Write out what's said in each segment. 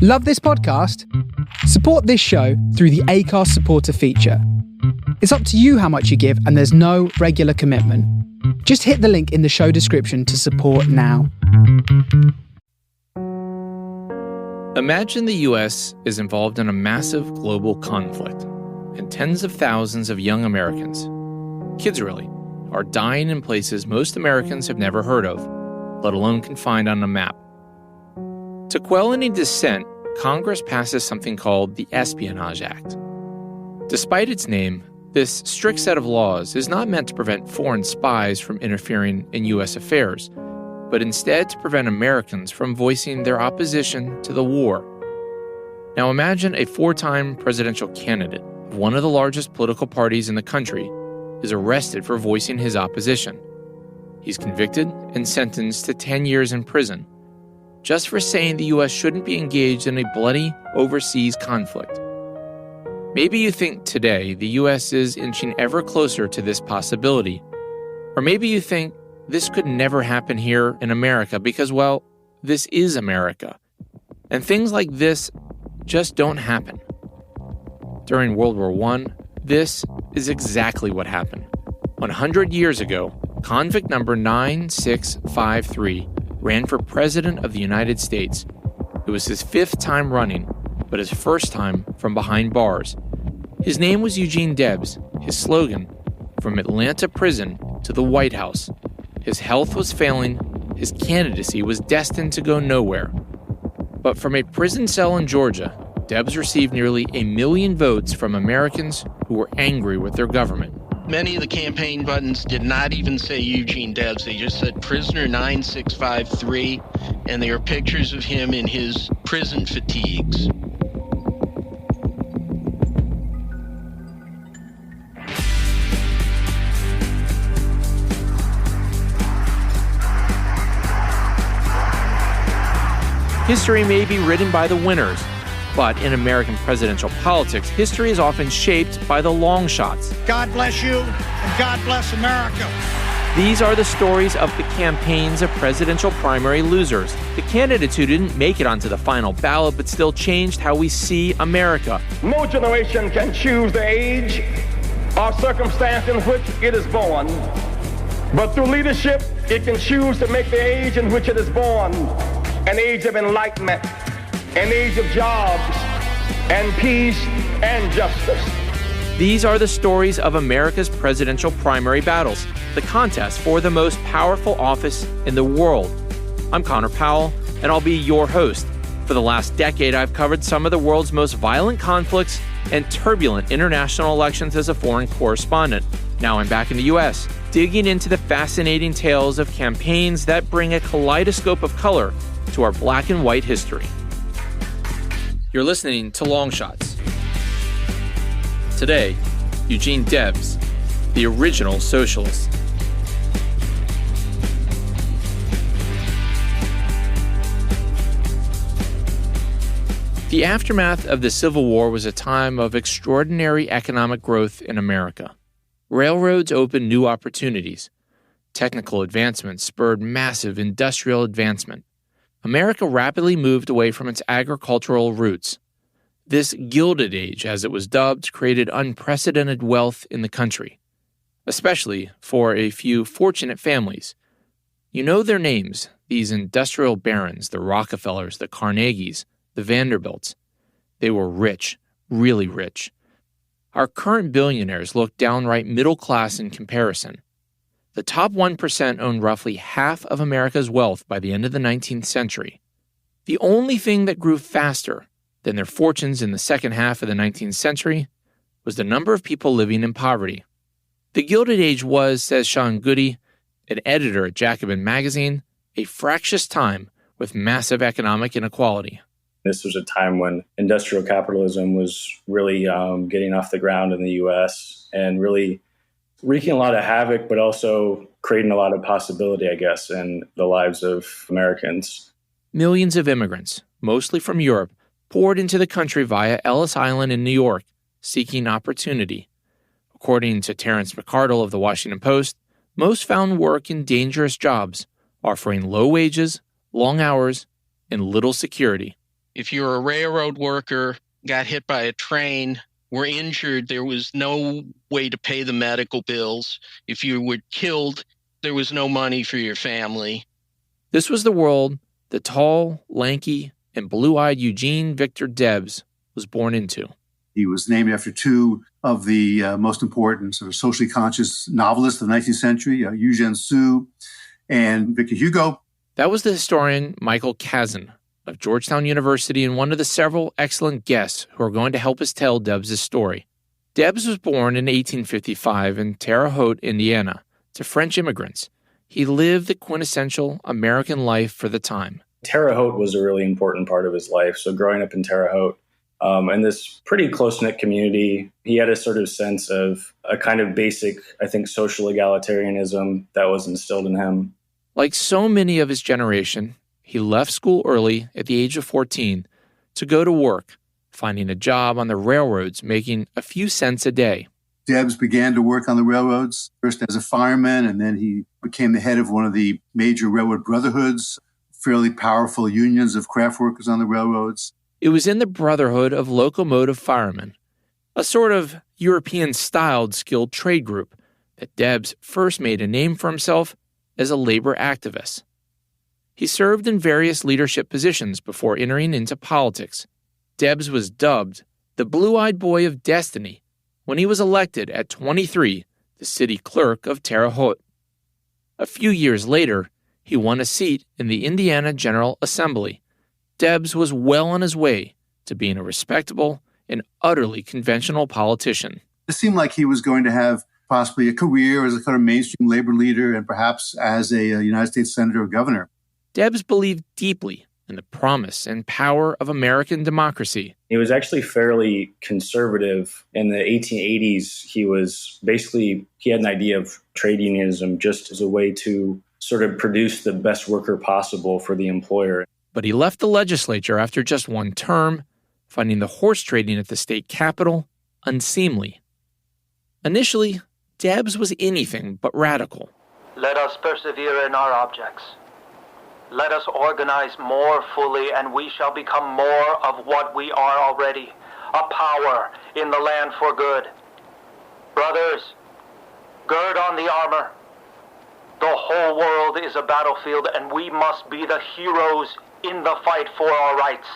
Love this podcast? Support this show through the Acast supporter feature. It's up to you how much you give, and there's no regular commitment. Just hit the link in the show description to support now. Imagine the U.S. is involved in a massive global conflict, and tens of thousands of young Americans, kids really, are dying in places most Americans have never heard of, let alone can find on a map. To quell any dissent, Congress passes something called the Espionage Act. Despite its name, this strict set of laws is not meant to prevent foreign spies from interfering in U.S. affairs, but instead to prevent Americans from voicing their opposition to the war. Now imagine a 4-time presidential candidate of one of the largest political parties in the country is arrested for voicing his opposition. He's convicted and sentenced to 10 years in prison, just for saying the U.S. shouldn't be engaged in a bloody overseas conflict. Maybe you think today the U.S. is inching ever closer to this possibility. Or maybe you think this could never happen here in America because, well, this is America. And things like this just don't happen. During World War I, this is exactly what happened. 100 years ago, convict number 9653 ran for President of the United States. It was his 5th time running, but his first time from behind bars. His name was Eugene Debs. His slogan, "From Atlanta prison to the White House." His health was failing. His candidacy was destined to go nowhere. But from a prison cell in Georgia, Debs received nearly 1 million votes from Americans who were angry with their government. Many of the campaign buttons did not even say Eugene Debs. They just said prisoner 9653, and they are pictures of him in his prison fatigues. History may be written by the winners, but in American presidential politics, history is often shaped by the long shots. God bless you, and God bless America. These are the stories of the campaigns of presidential primary losers, the candidates who didn't make it onto the final ballot but still changed how we see America. No generation can choose the age or circumstance in which it is born, but through leadership, it can choose to make the age in which it is born an age of enlightenment, an age of jobs and peace and justice. These are the stories of America's presidential primary battles, the contest for the most powerful office in the world. I'm Connor Powell, and I'll be your host. For the last decade, I've covered some of the world's most violent conflicts and turbulent international elections as a foreign correspondent. Now I'm back in the U.S., digging into the fascinating tales of campaigns that bring a kaleidoscope of color to our black and white history. You're listening to Long Shots. Today, Eugene Debs, the original socialist. The aftermath of the Civil War was a time of extraordinary economic growth in America. Railroads opened new opportunities. Technical advancements spurred massive industrial advancement. America rapidly moved away from its agricultural roots. This Gilded Age, as it was dubbed, created unprecedented wealth in the country, especially for a few fortunate families. You know their names, these industrial barons, the Rockefellers, the Carnegies, the Vanderbilts. They were rich, really rich. Our current billionaires look downright middle class in comparison. The top 1% owned roughly half of America's wealth by the end of the 19th century. The only thing that grew faster than their fortunes in the second half of the 19th century was the number of people living in poverty. The Gilded Age was, says Sean Goody, an editor at Jacobin magazine, a fractious time with massive economic inequality. This was a time when industrial capitalism was really getting off the ground in the U.S. and really wreaking a lot of havoc, but also creating a lot of possibility, I guess, in the lives of Americans. Millions of immigrants, mostly from Europe, poured into the country via Ellis Island in New York, seeking opportunity. According to Terrence McCardle of the Washington Post, most found work in dangerous jobs, offering low wages, long hours, and little security. If you're a railroad worker, got hit by a train, were injured, there was no way to pay the medical bills. If you were killed, there was no money for your family. This was the world the tall, lanky, and blue-eyed Eugene Victor Debs was born into. He was named after two of the most important sort of socially conscious novelists of the 19th century, Eugene V and Victor Hugo. That was the historian Michael Kazin of Georgetown University and one of the several excellent guests who are going to help us tell Debs' story. Debs was born in 1855 in Terre Haute, Indiana, to French immigrants. He lived the quintessential American life for the time. Terre Haute was a really important part of his life. So growing up in Terre Haute, and this pretty close-knit community, he had a sort of sense of a kind of basic, I think, social egalitarianism that was instilled in him. Like so many of his generation, he left school early at the age of 14 to go to work, finding a job on the railroads, making a few cents a day. Debs began to work on the railroads, first as a fireman, and then he became the head of one of the major railroad brotherhoods, fairly powerful unions of craft workers on the railroads. It was in the Brotherhood of Locomotive Firemen, a sort of European-styled skilled trade group, that Debs first made a name for himself as a labor activist. He served in various leadership positions before entering into politics. Debs was dubbed the blue-eyed boy of destiny when he was elected at 23 the city clerk of Terre Haute. A few years later, he won a seat in the Indiana General Assembly. Debs was well on his way to being a respectable and utterly conventional politician. It seemed like he was going to have possibly a career as a kind of mainstream labor leader and perhaps as a United States senator or governor. Debs believed deeply in the promise and power of American democracy. He was actually fairly conservative. In the 1880s, he had an idea of trade unionism just as a way to sort of produce the best worker possible for the employer. But he left the legislature after just one term, finding the horse trading at the state capitol unseemly. Initially, Debs was anything but radical. Let us persevere in our objects. Let us organize more fully, and we shall become more of what we are already, a power in the land for good. Brothers, gird on the armor. The whole world is a battlefield, and we must be the heroes in the fight for our rights.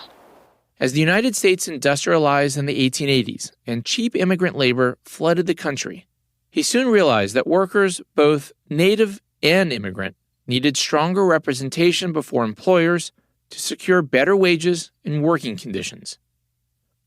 As the United States industrialized in the 1880s and cheap immigrant labor flooded the country, he soon realized that workers, both native and immigrant, needed stronger representation before employers to secure better wages and working conditions,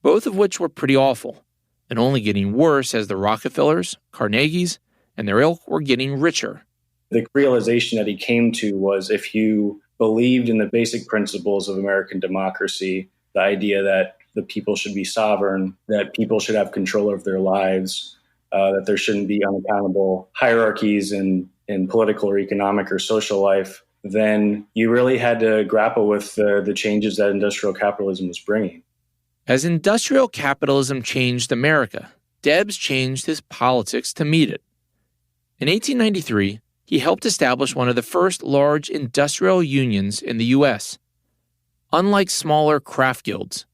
both of which were pretty awful and only getting worse as the Rockefellers, Carnegies, and their ilk were getting richer. The realization that he came to was if you believed in the basic principles of American democracy, the idea that the people should be sovereign, that people should have control of their lives, that there shouldn't be unaccountable hierarchies in political or economic or social life, then you really had to grapple with the changes that industrial capitalism was bringing. As industrial capitalism changed America, Debs changed his politics to meet it. In 1893, he helped establish one of the first large industrial unions in the U.S. Unlike smaller craft guilds,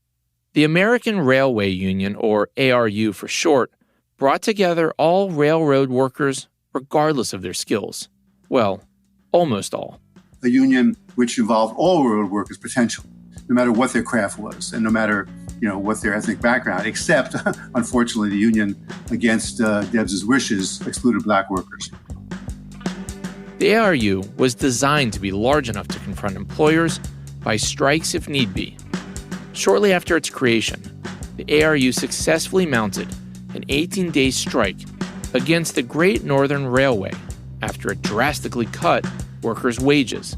the American Railway Union, or ARU for short, brought together all railroad workers regardless of their skills. Well, almost all. A union which involved all railroad workers' potential, no matter what their craft was and no matter what their ethnic background, except, unfortunately, the union, against Debs' wishes, excluded black workers. The ARU was designed to be large enough to confront employers by strikes if need be. Shortly after its creation, the ARU successfully mounted an 18-day strike against the Great Northern Railway after it drastically cut workers' wages.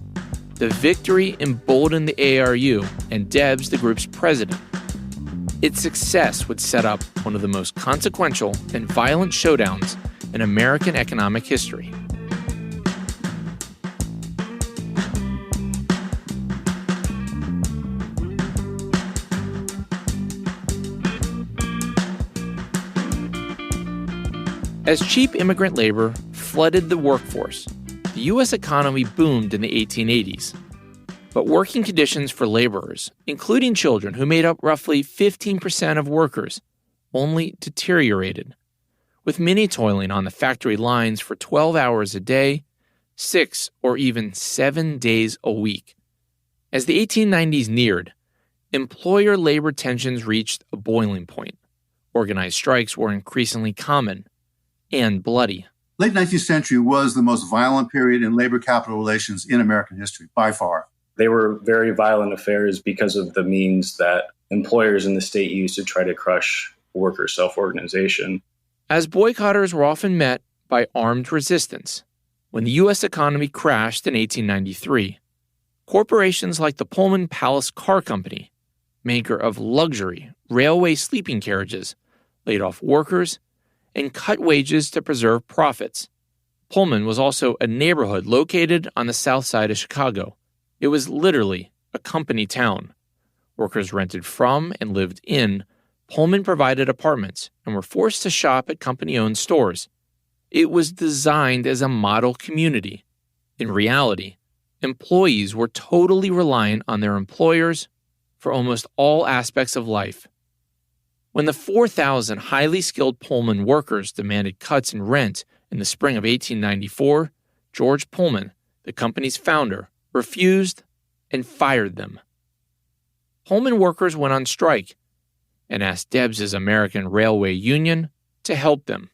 The victory emboldened the ARU and Debs, the group's president. Its success would set up one of the most consequential and violent showdowns in American economic history. As cheap immigrant labor flooded the workforce, the U.S. economy boomed in the 1880s. But working conditions for laborers, including children who made up roughly 15% of workers, only deteriorated, with many toiling on the factory lines for 12 hours a day, 6 or even 7 days a week. As the 1890s neared, employer-labor tensions reached a boiling point. Organized strikes were increasingly common and bloody. Late 19th century was the most violent period in labor-capital relations in American history, by far. They were very violent affairs because of the means that employers in the state used to try to crush worker self-organization. As boycotters were often met by armed resistance, when the U.S. economy crashed in 1893, corporations like the Pullman Palace Car Company, maker of luxury railway sleeping carriages, laid off workers and cut wages to preserve profits. Pullman was also a neighborhood located on the south side of Chicago. It was literally a company town. Workers rented from and lived in Pullman-provided apartments and were forced to shop at company-owned stores. It was designed as a model community. In reality, employees were totally reliant on their employers for almost all aspects of life. When the 4,000 highly skilled Pullman workers demanded cuts in rent in the spring of 1894, George Pullman, the company's founder, refused and fired them. Pullman workers went on strike and asked Debs' American Railway Union to help them.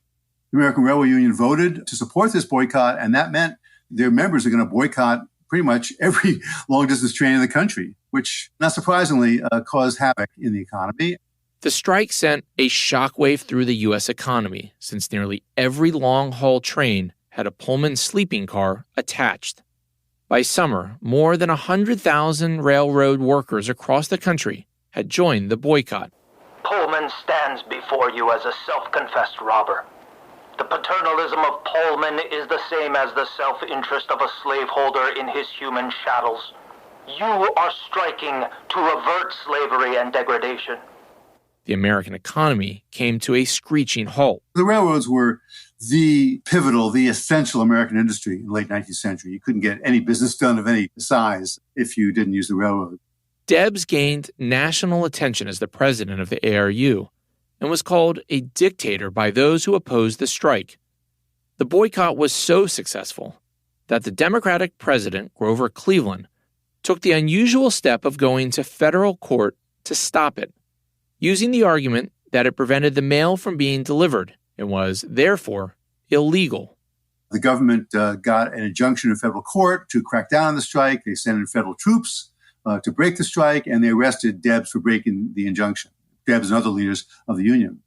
The American Railway Union voted to support this boycott, and that meant their members are going to boycott pretty much every long-distance train in the country, which, not surprisingly, caused havoc in the economy. The strike sent a shockwave through the U.S. economy, since nearly every long-haul train had a Pullman sleeping car attached. By summer, more than 100,000 railroad workers across the country had joined the boycott. Pullman stands before you as a self-confessed robber. The paternalism of Pullman is the same as the self-interest of a slaveholder in his human chattels. You are striking to avert slavery and degradation. The American economy came to a screeching halt. The railroads were the pivotal, the essential American industry in the late 19th century. You couldn't get any business done of any size if you didn't use the railroad. Debs gained national attention as the president of the ARU and was called a dictator by those who opposed the strike. The boycott was so successful that the Democratic president, Grover Cleveland, took the unusual step of going to federal court to stop it, using the argument that it prevented the mail from being delivered and was, therefore, illegal. The government got an injunction in federal court to crack down on the strike. They sent in federal troops to break the strike, and they arrested Debs for breaking the injunction, Debs and other leaders of the union.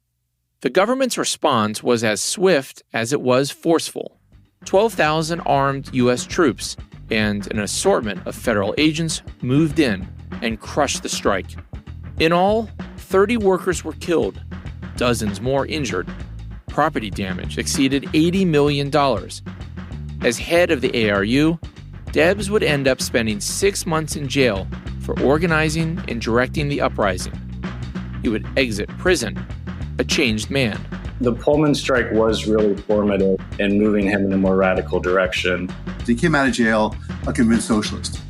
The government's response was as swift as it was forceful. 12,000 armed U.S. troops and an assortment of federal agents moved in and crushed the strike. In all, 30 workers were killed, dozens more injured. Property damage exceeded $80 million. As head of the ARU, Debs would end up spending 6 months in jail for organizing and directing the uprising. He would exit prison a changed man. The Pullman strike was really formative in moving him in a more radical direction. He came out of jail a convinced socialist.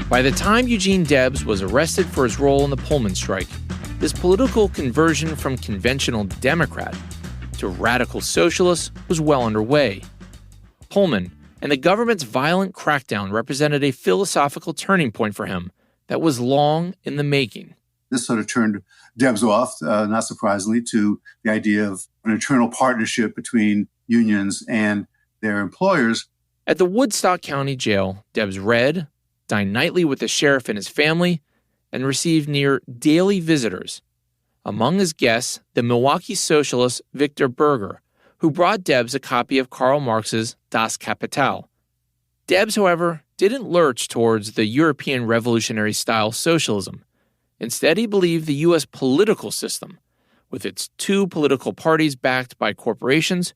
By the time Eugene Debs was arrested for his role in the Pullman strike, his political conversion from conventional Democrat to radical socialist was well underway. Pullman and the government's violent crackdown represented a philosophical turning point for him that was long in the making. This sort of turned Debs off, not surprisingly, to the idea of an eternal partnership between unions and their employers. At the Woodstock County Jail, Debs read, dined nightly with the sheriff and his family, and received near daily visitors. Among his guests, the Milwaukee socialist Victor Berger, who brought Debs a copy of Karl Marx's Das Kapital. Debs, however, didn't lurch towards the European revolutionary-style socialism. Instead, he believed the U.S. political system, with its two political parties backed by corporations,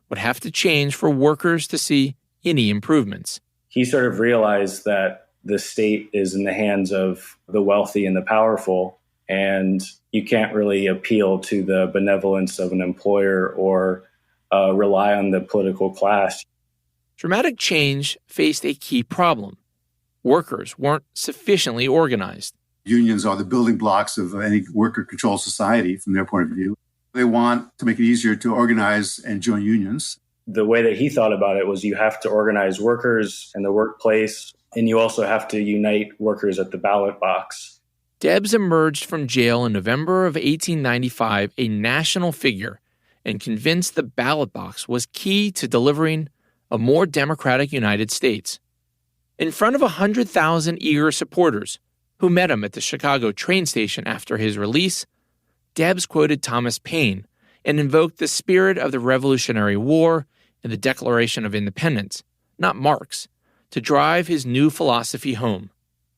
would have to change for workers to see any improvements. He sort of realized that the state is in the hands of the wealthy and the powerful, and you can't really appeal to the benevolence of an employer or rely on the political class. Dramatic change faced a key problem. Workers weren't sufficiently organized. Unions are the building blocks of any worker-controlled society from their point of view. They want to make it easier to organize and join unions. The way that he thought about it was you have to organize workers in the workplace, and you also have to unite workers at the ballot box. Debs emerged from jail in November of 1895 a national figure and convinced the ballot box was key to delivering a more democratic United States. In front of 100,000 eager supporters who met him at the Chicago train station after his release, Debs quoted Thomas Paine and invoked the spirit of the Revolutionary War and the Declaration of Independence, not Marx, to drive his new philosophy home.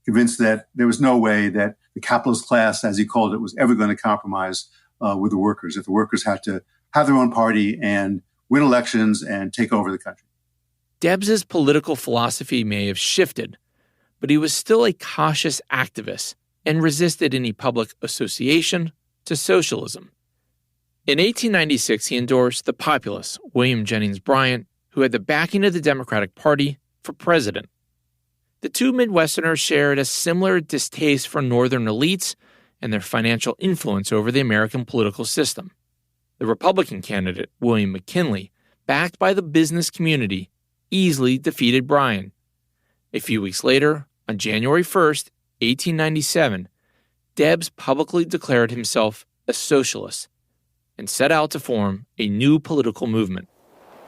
Convinced that there was no way that the capitalist class, as he called it, was ever going to compromise with the workers, that the workers had to have their own party and win elections and take over the country. Debs's political philosophy may have shifted, but he was still a cautious activist and resisted any public association to socialism. In 1896, he endorsed the populist William Jennings Bryan, who had the backing of the Democratic Party, for president. The two Midwesterners shared a similar distaste for Northern elites and their financial influence over the American political system. The Republican candidate, William McKinley, backed by the business community, easily defeated Bryan. A few weeks later, on January 1st, 1897, Debs publicly declared himself a socialist and set out to form a new political movement.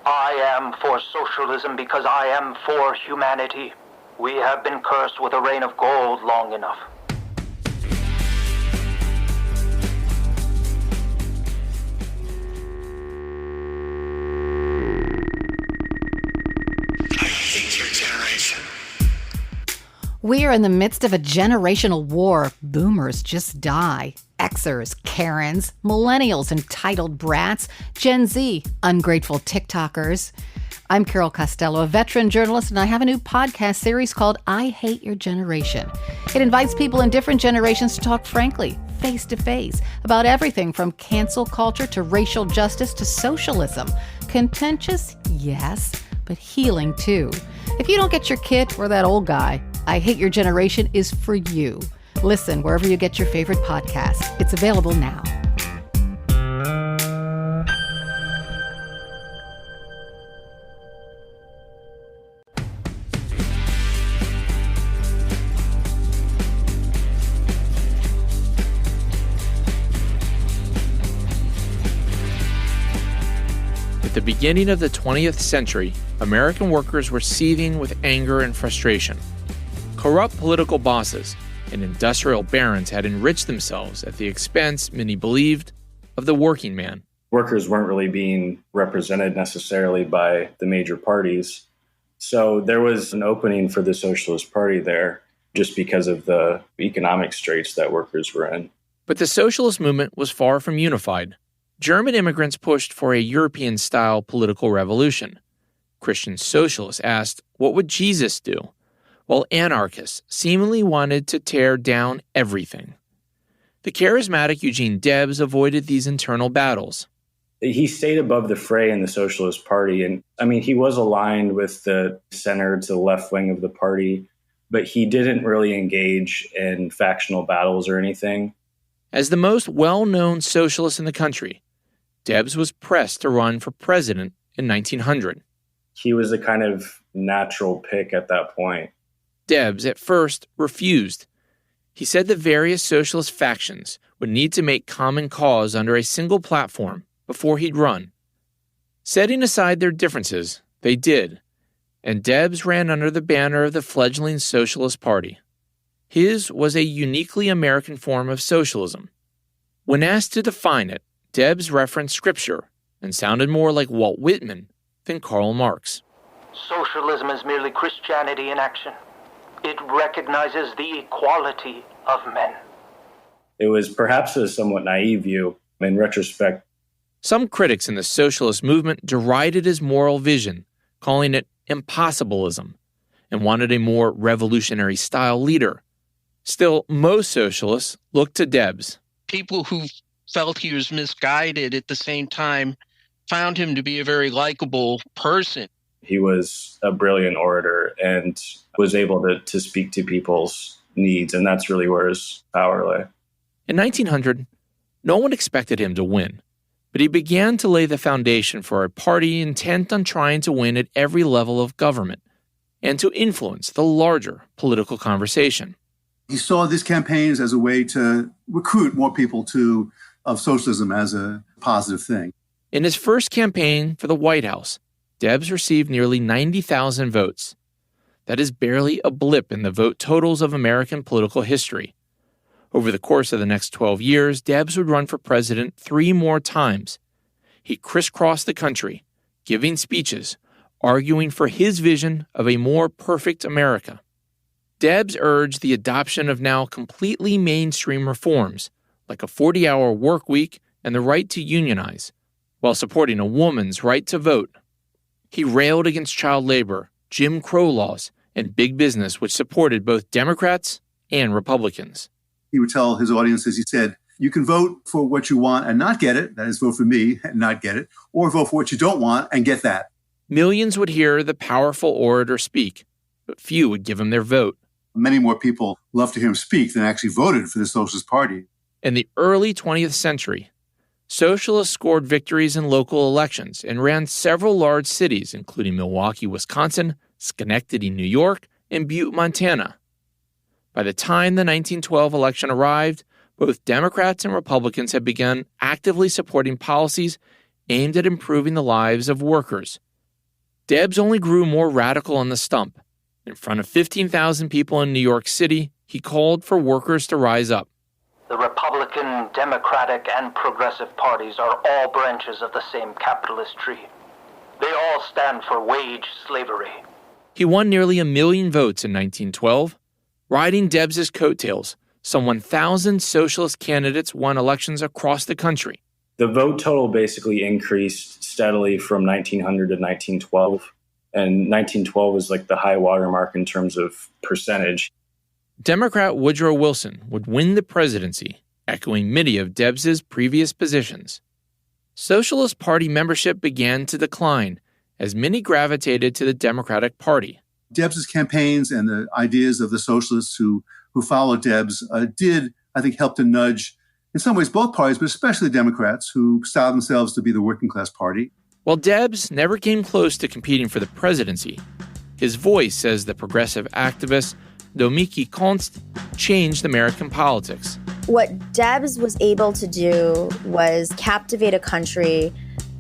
I am for socialism because I am for humanity. We have been cursed with a reign of gold long enough. I hate your generation. We are in the midst of a generational war. Boomers just die. Xers, Karens, millennials, entitled brats, Gen Z, ungrateful TikTokers. I'm Carol Costello, a veteran journalist, and I have a new podcast series called I Hate Your Generation. It invites people in different generations to talk frankly, face to face, about everything from cancel culture to racial justice to socialism. Contentious? Yes, but healing too. If you don't get your kid or that old guy, I Hate Your Generation is for you. Listen wherever you get your favorite podcast. It's available now. At the beginning of the 20th century, American workers were seething with anger and frustration. Corrupt political bosses and industrial barons had enriched themselves at the expense, many believed, of the working man. Workers weren't really being represented necessarily by the major parties. So there was an opening for the Socialist Party there just because of the economic straits that workers were in. But the socialist movement was far from unified. German immigrants pushed for a European-style political revolution. Christian socialists asked, what would Jesus do? While anarchists seemingly wanted to tear down everything. The charismatic Eugene Debs avoided these internal battles. He stayed above the fray in the Socialist Party. And he was aligned with the center to the left wing of the party, but he didn't really engage in factional battles or anything. As the most well-known socialist in the country, Debs was pressed to run for president in 1900. He was a kind of natural pick at that point. Debs at first refused. He said the various socialist factions would need to make common cause under a single platform before he'd run. Setting aside their differences, they did, and Debs ran under the banner of the fledgling Socialist Party. His was a uniquely American form of socialism. When asked to define it, Debs referenced scripture and sounded more like Walt Whitman than Karl Marx. Socialism is merely Christianity in action. It recognizes the equality of men. It was perhaps a somewhat naive view in retrospect. Some critics in the socialist movement derided his moral vision, calling it impossibilism, and wanted a more revolutionary-style leader. Still, most socialists looked to Debs people who felt he was misguided at the same time found him to be a very likable person. He was a brilliant orator and was able to speak to people's needs, and that's really where his power lay. In 1900, no one expected him to win, but he began to lay the foundation for a party intent on trying to win at every level of government and to influence the larger political conversation. He saw these campaigns as a way to recruit more people of socialism as a positive thing. In his first campaign for the White House, Debs received nearly 90,000 votes. That is barely a blip in the vote totals of American political history. Over the course of the next 12 years, Debs would run for president 3 more times. He crisscrossed the country, giving speeches, arguing for his vision of a more perfect America. Debs urged the adoption of now completely mainstream reforms, like a 40-hour work week and the right to unionize, while supporting a woman's right to vote. He railed against child labor, Jim Crow laws, and big business, which supported both Democrats and Republicans. He would tell his audiences, he said, you can vote for what you want and not get it, that is, vote for me and not get it, or vote for what you don't want and get that. Millions would hear the powerful orator speak, but few would give him their vote. Many more people loved to hear him speak than actually voted for the Socialist Party. In the early 20th century, Socialists scored victories in local elections and ran several large cities, including Milwaukee, Wisconsin, Schenectady, New York, and Butte, Montana. By the time the 1912 election arrived, both Democrats and Republicans had begun actively supporting policies aimed at improving the lives of workers. Debs only grew more radical on the stump. In front of 15,000 people in New York City, he called for workers to rise up. The Republican, Democratic, and Progressive parties are all branches of the same capitalist tree. They all stand for wage slavery. He won nearly 1 million votes in 1912. Riding Debs's coattails, some 1,000 socialist candidates won elections across the country. The vote total basically increased steadily from 1900 to 1912. And 1912 was like the high watermark in terms of percentage. Democrat Woodrow Wilson would win the presidency, echoing many of Debs's previous positions. Socialist Party membership began to decline as many gravitated to the Democratic Party. Debs's campaigns and the ideas of the socialists who followed Debs did, I think, help to nudge, in some ways, both parties, but especially the Democrats, who styled themselves to be the working class party. While Debs never came close to competing for the presidency, his voice as the progressive activist Dominique Const changed American politics. What Debs was able to do was captivate a country,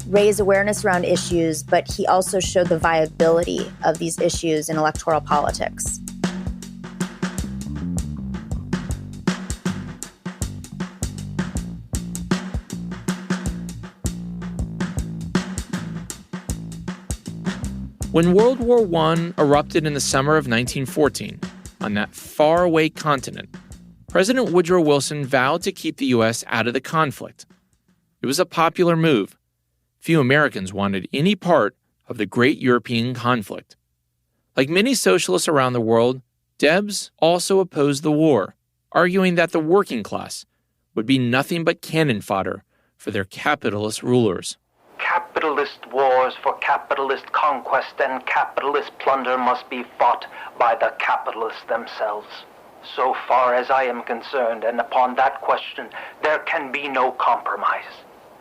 raise awareness around issues, but he also showed the viability of these issues in electoral politics. When World War I erupted in the summer of 1914, on that faraway continent, President Woodrow Wilson vowed to keep the U.S. out of the conflict. It was a popular move. Few Americans wanted any part of the great European conflict. Like many socialists around the world, Debs also opposed the war, arguing that the working class would be nothing but cannon fodder for their capitalist rulers. Capitalist wars for capitalist conquest and capitalist plunder must be fought by the capitalists themselves. So far as I am concerned, and upon that question, there can be no compromise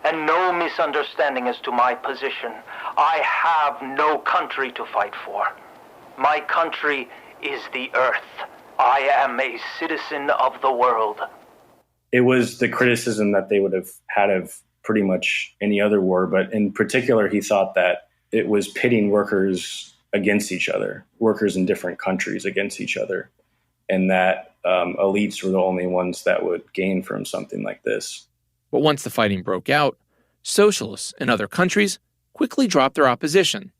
and no misunderstanding as to my position. I have no country to fight for. My country is the earth. I am a citizen of the world. It was the criticism that they would have had of pretty much any other war, but in particular, he thought that it was pitting workers against each other, workers in different countries against each other, and that elites were the only ones that would gain from something like this. But once the fighting broke out, socialists in other countries quickly dropped their opposition.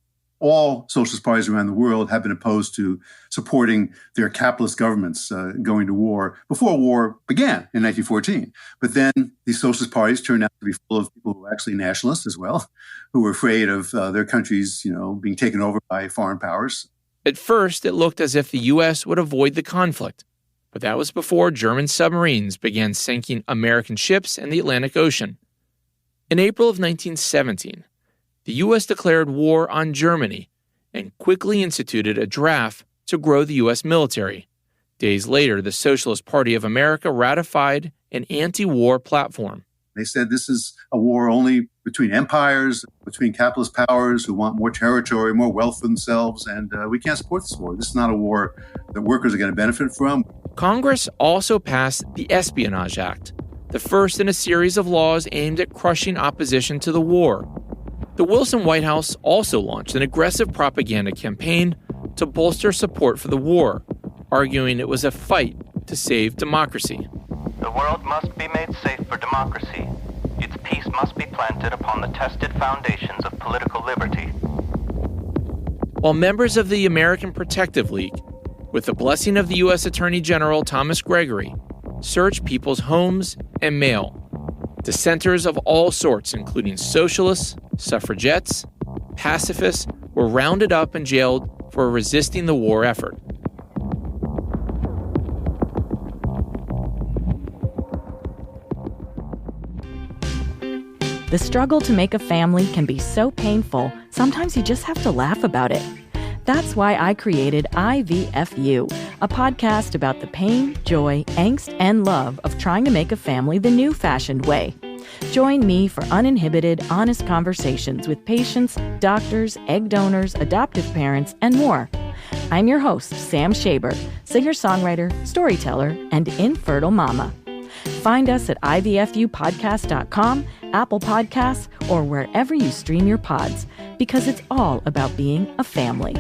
All socialist parties around the world have been opposed to supporting their capitalist governments going to war before war began in 1914. But then these socialist parties turned out to be full of people who were actually nationalists as well, who were afraid of their countries, being taken over by foreign powers. At first, it looked as if the U.S. would avoid the conflict. But that was before German submarines began sinking American ships in the Atlantic Ocean. In April of 1917, the U.S. declared war on Germany and quickly instituted a draft to grow the U.S. military. Days later, the Socialist Party of America ratified an anti-war platform. They said this is a war only between empires, between capitalist powers who want more territory, more wealth for themselves, and we can't support this war. This is not a war that workers are going to benefit from. Congress also passed the Espionage Act, the first in a series of laws aimed at crushing opposition to the war. The Wilson White House also launched an aggressive propaganda campaign to bolster support for the war, arguing it was a fight to save democracy. The world must be made safe for democracy. Its peace must be planted upon the tested foundations of political liberty. While members of the American Protective League, with the blessing of the U.S. Attorney General Thomas Gregory, searched people's homes and mail. Dissenters of all sorts, including socialists, suffragettes, pacifists, were rounded up and jailed for resisting the war effort. The struggle to make a family can be so painful, sometimes you just have to laugh about it. That's why I created IVFU, a podcast about the pain, joy, angst, and love of trying to make a family the new fashioned way. Join me for uninhibited, honest conversations with patients, doctors, egg donors, adoptive parents, and more. I'm your host, Sam Shaber, singer-songwriter, storyteller, and infertile mama. Find us at ivfupodcast.com, Apple Podcasts, or wherever you stream your pods, because it's all about being a family.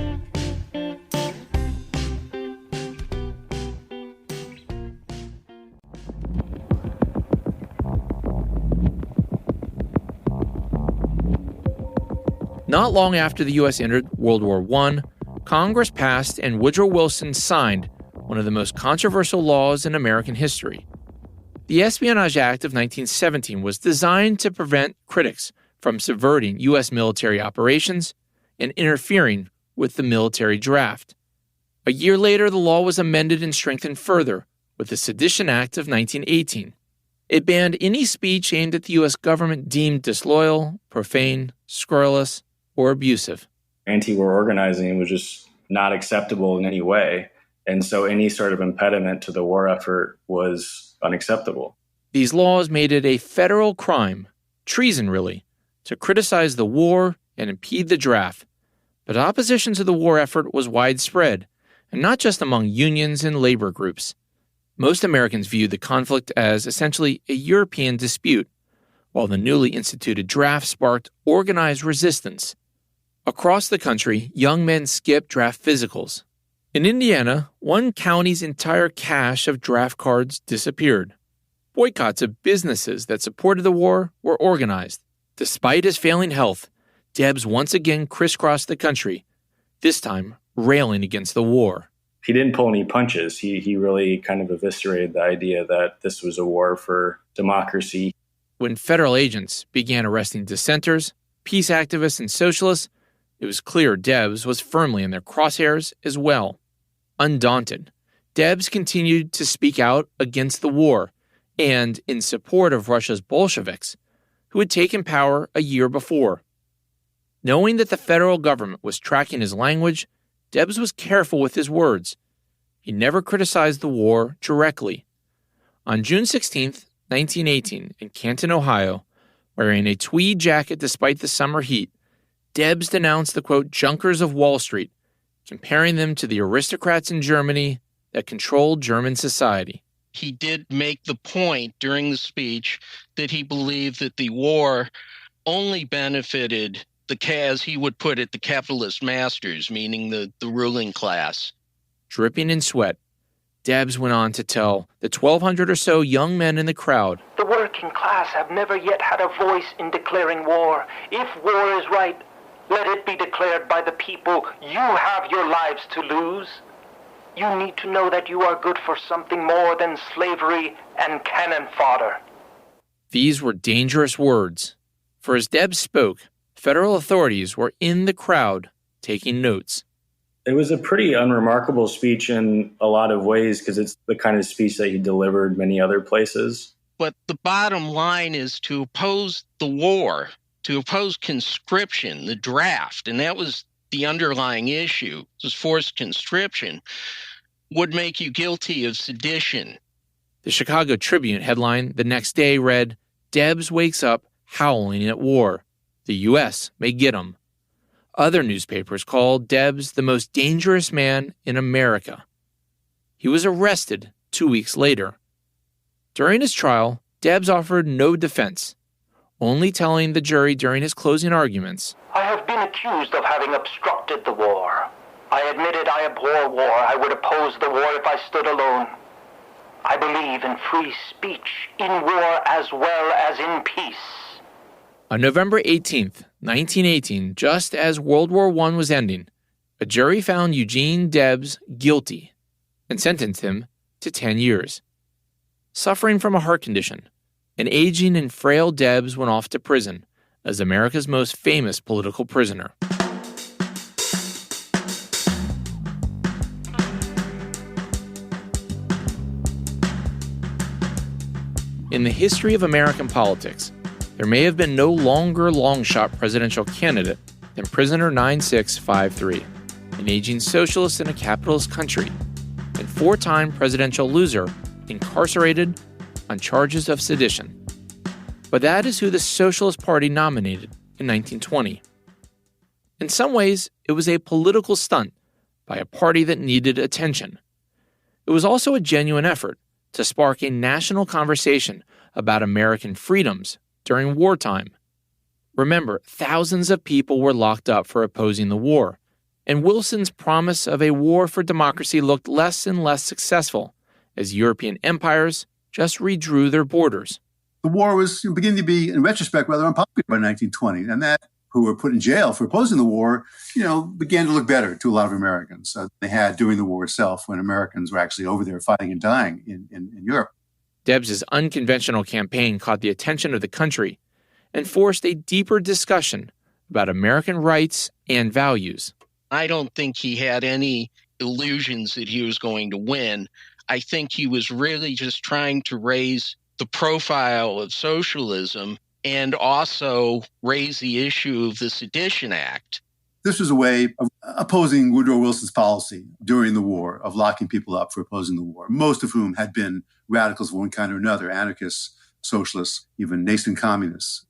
Not long after the U.S. entered World War I, Congress passed and Woodrow Wilson signed one of the most controversial laws in American history. The Espionage Act of 1917 was designed to prevent critics from subverting U.S. military operations and interfering with the military draft. A year later, the law was amended and strengthened further with the Sedition Act of 1918. It banned any speech aimed at the U.S. government deemed disloyal, profane, scurrilous, or abusive. Anti-war organizing was just not acceptable in any way, and so any sort of impediment to the war effort was unacceptable. These laws made it a federal crime, treason really, to criticize the war and impede the draft. But opposition to the war effort was widespread, and not just among unions and labor groups. Most Americans viewed the conflict as essentially a European dispute, while the newly instituted draft sparked organized resistance. Across the country, young men skipped draft physicals. In Indiana, one county's entire cache of draft cards disappeared. Boycotts of businesses that supported the war were organized. Despite his failing health, Debs once again crisscrossed the country, this time railing against the war. He didn't pull any punches. He really kind of eviscerated the idea that this was a war for democracy. When federal agents began arresting dissenters, peace activists, and socialists, it was clear Debs was firmly in their crosshairs as well. Undaunted, Debs continued to speak out against the war and in support of Russia's Bolsheviks, who had taken power a year before. Knowing that the federal government was tracking his language, Debs was careful with his words. He never criticized the war directly. On June 16, 1918, in Canton, Ohio, wearing a tweed jacket despite the summer heat, Debs denounced the, quote, junkers of Wall Street, comparing them to the aristocrats in Germany that controlled German society. He did make the point during the speech that he believed that the war only benefited as he would put it, the capitalist masters, meaning the ruling class. Dripping in sweat, Debs went on to tell the 1,200 or so young men in the crowd, The working class have never yet had a voice in declaring war. If war is right, let it be declared by the people. You have your lives to lose. You need to know that you are good for something more than slavery and cannon fodder. These were dangerous words, for as Debs spoke, federal authorities were in the crowd taking notes. It was a pretty unremarkable speech in a lot of ways because it's the kind of speech that he delivered many other places. But the bottom line is to oppose the war, to oppose conscription, the draft, and that was the underlying issue, was forced conscription, would make you guilty of sedition. The Chicago Tribune headline the next day read, "Debs wakes up howling at war. The U.S. may get him." Other newspapers called Debs the most dangerous man in America. He was arrested 2 weeks later. During his trial, Debs offered no defense, only telling the jury during his closing arguments, I have been accused of having obstructed the war. I admitted I abhor war. I would oppose the war if I stood alone. I believe in free speech, in war as well as in peace. On November 18th, 1918, just as World War I was ending, a jury found Eugene Debs guilty and sentenced him to 10 years. Suffering from a heart condition, an aging and frail Debs went off to prison as America's most famous political prisoner. In the history of American politics, there may have been no longer long-shot presidential candidate than prisoner 9653, an aging socialist in a capitalist country, and four-time presidential loser, incarcerated on charges of sedition. But that is who the Socialist Party nominated in 1920. In some ways, it was a political stunt by a party that needed attention. It was also a genuine effort to spark a national conversation about American freedoms during wartime. Remember, thousands of people were locked up for opposing the war, and Wilson's promise of a war for democracy looked less and less successful as European empires just redrew their borders. The war was beginning to be, in retrospect, rather unpopular by 1920, and that who were put in jail for opposing the war, began to look better to a lot of Americans. They had during the war itself, when Americans were actually over there fighting and dying in Europe. Debs' unconventional campaign caught the attention of the country and forced a deeper discussion about American rights and values. I don't think he had any illusions that he was going to win. I think he was really just trying to raise the profile of socialism and also raise the issue of the Sedition Act. This was a way of opposing Woodrow Wilson's policy during the war of locking people up for opposing the war, most of whom had been radicals of one kind or another, anarchists, socialists, even nascent communists.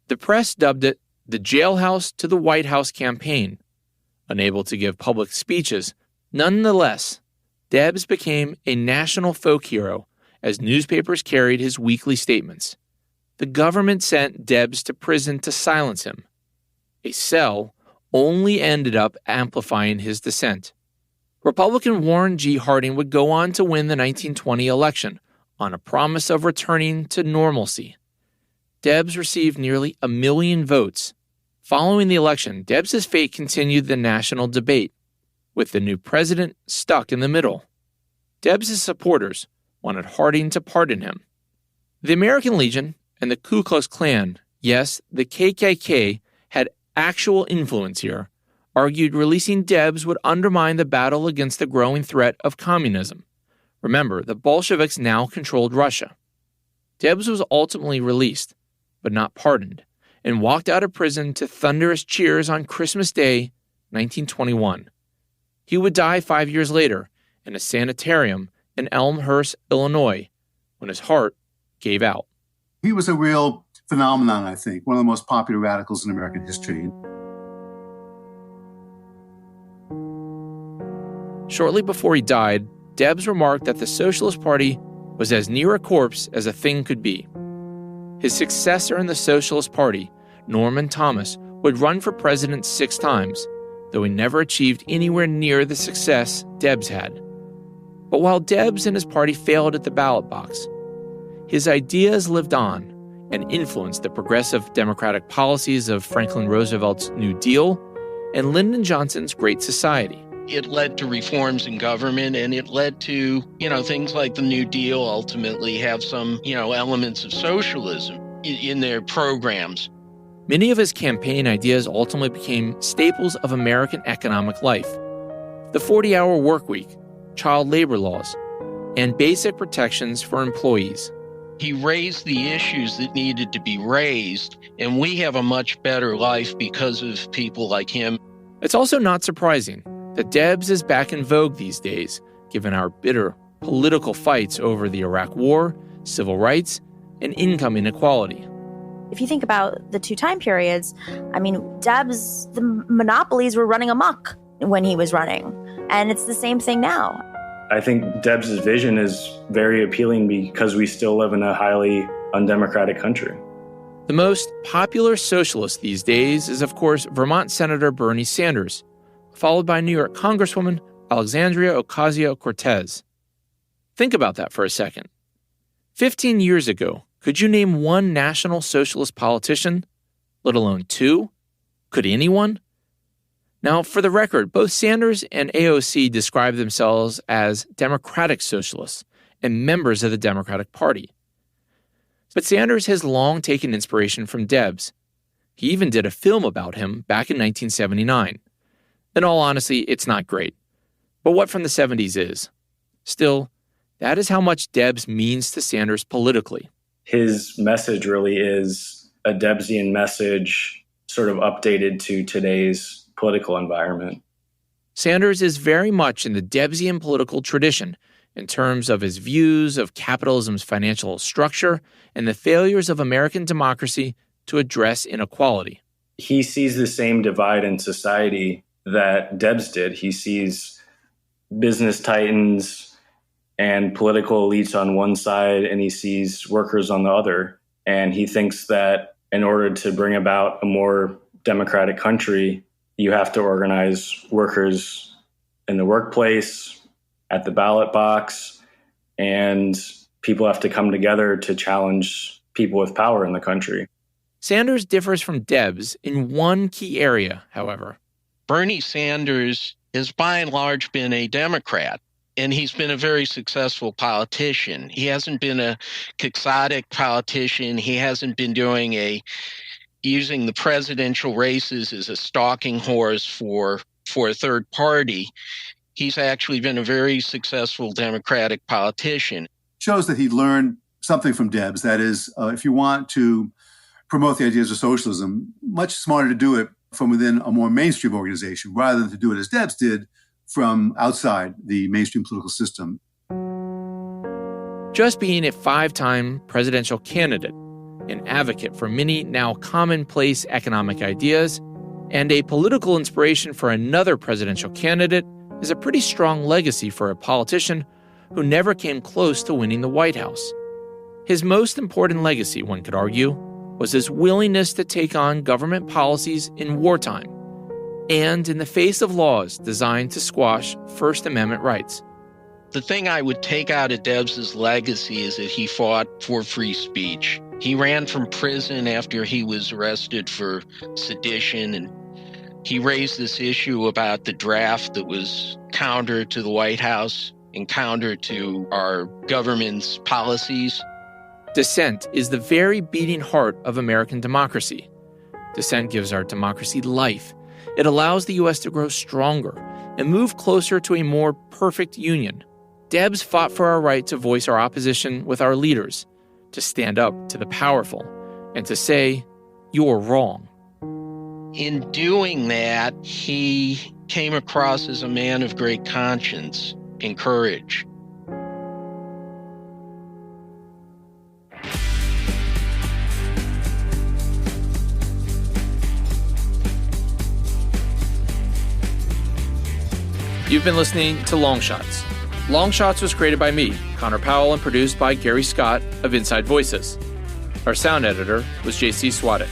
The press dubbed it the Jailhouse to the White House campaign. Unable to give public speeches, nonetheless, Debs became a national folk hero as newspapers carried his weekly statements. The government sent Debs to prison to silence him. A cell only ended up amplifying his dissent. Republican Warren G. Harding would go on to win the 1920 election on a promise of returning to normalcy. Debs received nearly 1 million votes. Following the election, Debs' fate continued the national debate, with the new president stuck in the middle. Debs' supporters wanted Harding to pardon him. The American Legion and the Ku Klux Klan, yes, the KKK, had actual influence here, argued releasing Debs would undermine the battle against the growing threat of communism. Remember, the Bolsheviks now controlled Russia. Debs was ultimately released, but not pardoned, and walked out of prison to thunderous cheers on Christmas Day, 1921. He would die 5 years later in a sanitarium in Elmhurst, Illinois, when his heart gave out. He was a real phenomenon, I think, one of the most popular radicals in American history. Shortly before he died, Debs remarked that the Socialist Party was as near a corpse as a thing could be. His successor in the Socialist Party, Norman Thomas, would run for president 6 times, though he never achieved anywhere near the success Debs had. But while Debs and his party failed at the ballot box, his ideas lived on and influenced the progressive democratic policies of Franklin Roosevelt's New Deal and Lyndon Johnson's Great Society. It led to reforms in government, and it led to, things like the New Deal ultimately have some, elements of socialism in their programs. Many of his campaign ideas ultimately became staples of American economic life. the 40-hour work week, child labor laws, and basic protections for employees. He raised the issues that needed to be raised, and we have a much better life because of people like him. It's also not surprising that Debs is back in vogue these days, given our bitter political fights over the Iraq War, civil rights, and income inequality. If you think about the two time periods, I mean, Debs, the monopolies were running amok when he was running. And it's the same thing now. I think Debs' vision is very appealing because we still live in a highly undemocratic country. The most popular socialist these days is, of course, Vermont Senator Bernie Sanders, followed by New York Congresswoman Alexandria Ocasio-Cortez. Think about that for a second. 15 years ago, could you name one national socialist politician, let alone two? Could anyone? Now, for the record, both Sanders and AOC describe themselves as democratic socialists and members of the Democratic Party. But Sanders has long taken inspiration from Debs. He even did a film about him back in 1979. In all honesty, it's not great. But what from the 70s is? Still, that is how much Debs means to Sanders politically. His message really is a Debsian message, sort of updated to today's political environment. Sanders is very much in the Debsian political tradition in terms of his views of capitalism's financial structure and the failures of American democracy to address inequality. He sees the same divide in society that Debs did. He sees business titans and political elites on one side, and he sees workers on the other. And he thinks that in order to bring about a more democratic country, you have to organize workers in the workplace, at the ballot box, and people have to come together to challenge people with power in the country. Sanders differs from Debs in one key area, however. Bernie Sanders has by and large been a Democrat, and he's been a very successful politician. He hasn't been a quixotic politician. He hasn't been using the presidential races as a stalking horse for a third party. He's actually been a very successful Democratic politician. Shows that he learned something from Debs. That is, if you want to promote the ideas of socialism, much smarter to do it from within a more mainstream organization rather than to do it as Debs did from outside the mainstream political system. Just being a 5-time presidential candidate, an advocate for many now commonplace economic ideas, and a political inspiration for another presidential candidate is a pretty strong legacy for a politician who never came close to winning the White House. His most important legacy, one could argue, was his willingness to take on government policies in wartime and in the face of laws designed to squash First Amendment rights. The thing I would take out of Debs' legacy is that he fought for free speech. He ran from prison after he was arrested for sedition, and he raised this issue about the draft that was counter to the White House and counter to our government's policies. Dissent is the very beating heart of American democracy. Dissent gives our democracy life. It allows the U.S. to grow stronger and move closer to a more perfect union. Debs fought for our right to voice our opposition with our leaders, to stand up to the powerful, and to say, "You're wrong." In doing that, he came across as a man of great conscience and courage. You've been listening to Long Shots. Long Shots was created by me, Connor Powell, and produced by Gary Scott of Inside Voices. Our sound editor was JC Swadek.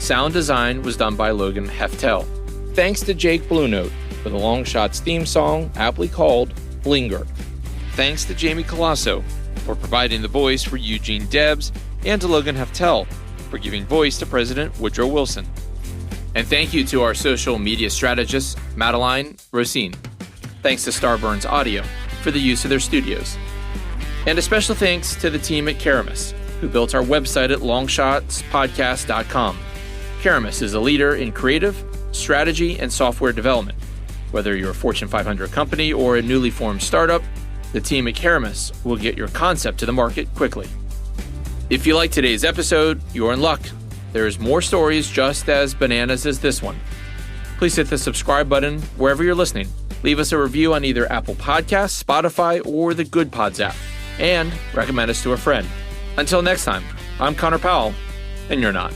Sound design was done by Logan Heftel. Thanks to Jake Blue Note for the Long Shots theme song, aptly called Linger. Thanks to Jamie Colasso for providing the voice for Eugene Debs, and to Logan Heftel for giving voice to President Woodrow Wilson. And thank you to our social media strategist, Madeline Rosine. Thanks to Starburns Audio for the use of their studios. And a special thanks to the team at Karamis, who built our website at longshotspodcast.com. Karamis is a leader in creative, strategy, and software development. Whether you're a Fortune 500 company or a newly formed startup, the team at Karamis will get your concept to the market quickly. If you like today's episode, you're in luck. There's more stories just as bananas as this one. Please hit the subscribe button wherever you're listening. Leave us a review on either Apple Podcasts, Spotify, or the Good Pods app. And recommend us to a friend. Until next time, I'm Connor Powell, and you're not.